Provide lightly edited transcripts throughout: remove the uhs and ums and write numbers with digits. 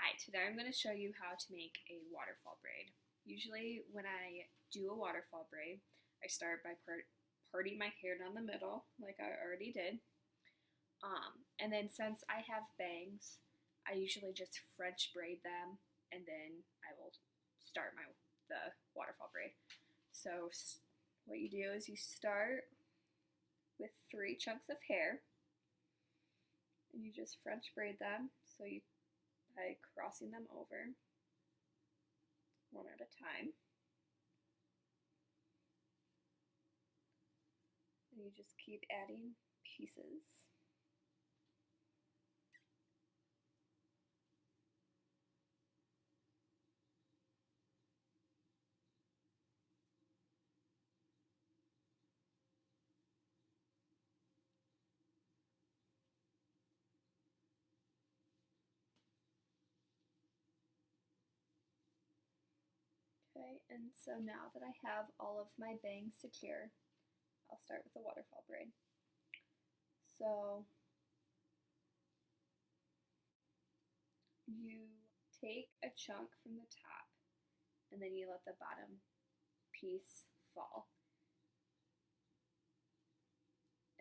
Hi, today I'm going to show you how to make a waterfall braid. Usually when I do a waterfall braid, I start by parting my hair down the middle like I already did. And then since I have bangs, I usually just French braid them and then I will start the waterfall braid. So what you do is you start with 3 chunks of hair and you just French braid them by crossing them over one at a time. And you just keep adding pieces. Okay, and so now that I have all of my bangs secure, I'll start with the waterfall braid. So you take a chunk from the top and then you let the bottom piece fall.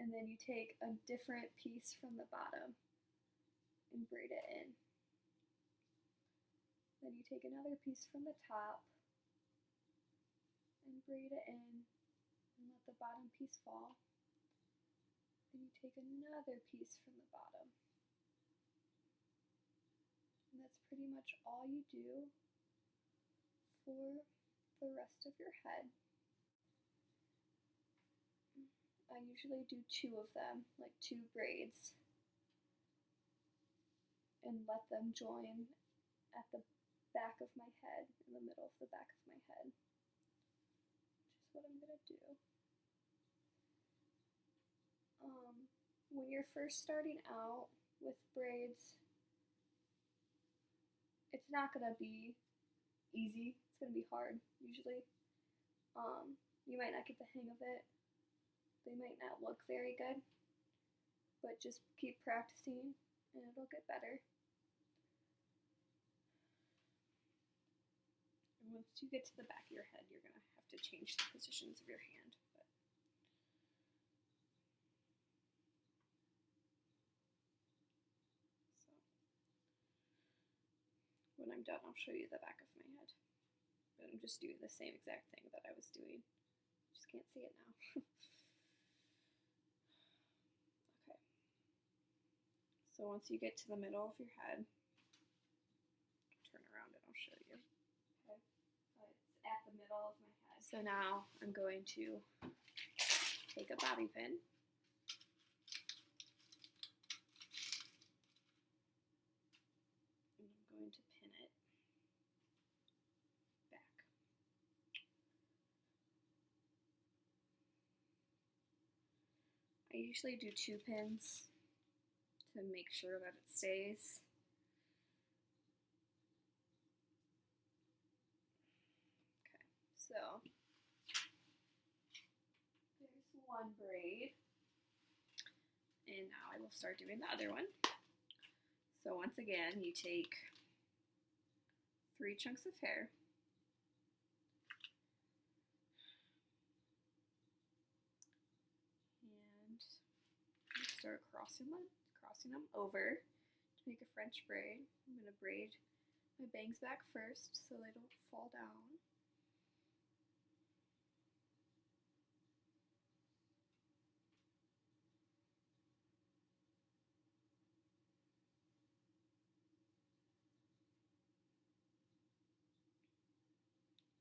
And then you take a different piece from the bottom and braid it in. Then you take another piece from the top and braid it in and let the bottom piece fall. Then you take another piece from the bottom. And that's pretty much all you do for the rest of your head. I usually do 2 of them, like 2 braids, and let them join at the back of my head, in the middle of the back of my head, which is what I'm going to do. When you're first starting out with braids, it's not going to be easy. It's going to be hard, usually. You might not get the hang of it. They might not look very good, but just keep practicing and it'll get better. And once you get to the back of your head, you're going to have to change the positions of your hand. When I'm done, I'll show you the back of my head. But I'm just doing the same exact thing that I was doing. Just can't see it now. Okay. So once you get to the middle of your head, turn around and I'll show you. Okay. It's at the middle of my head. So now I'm going to take a bobby pin. And I'm going to pin it back. I usually do 2 pins to make sure that it stays. Okay, so there's one braid, and now I will start doing the other one. So once again, you take 3 chunks of hair, and you start crossing them over to make a French braid. I'm going to braid my bangs back first so they don't fall down.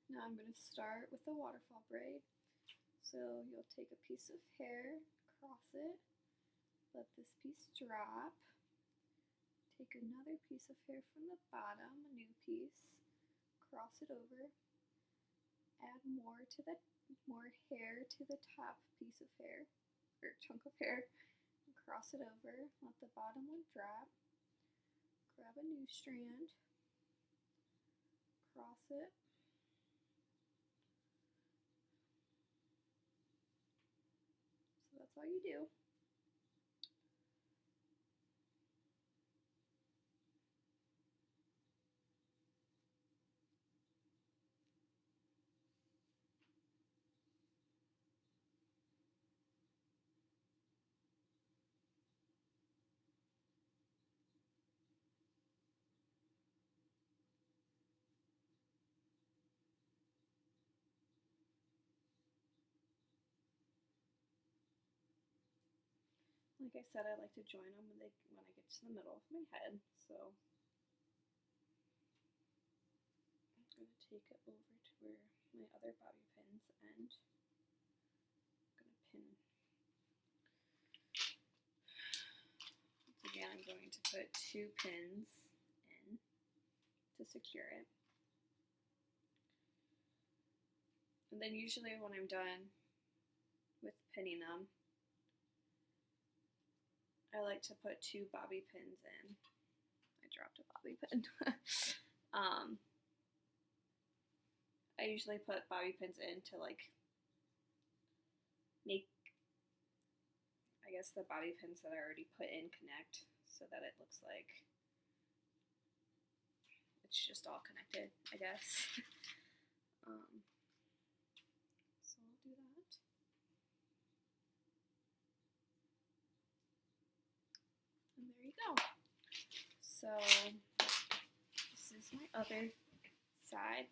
Now I'm going to start with the waterfall braid. So you'll take a piece of hair, cross it, let this piece drop, take another piece of hair from the bottom, a new piece, cross it over, add more hair to the top piece of hair, or chunk of hair, and cross it over, let the bottom one drop, grab a new strand, cross it, so that's all you do. like I said, I like to join them when I get to the middle of my head. So I'm going to take it over to where my other bobby pins end. I'm going to pin. Once again, I'm going to put 2 pins in to secure it. And then usually when I'm done with pinning them, I like to put 2 bobby pins in. I dropped a bobby pin. I usually put bobby pins in to like make, I guess, the bobby pins that I already put in connect so that it looks like it's just all connected, I guess. So I'll do that. And there you go. So this is my other side.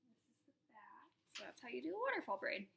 This is the back. So that's how you do a waterfall braid.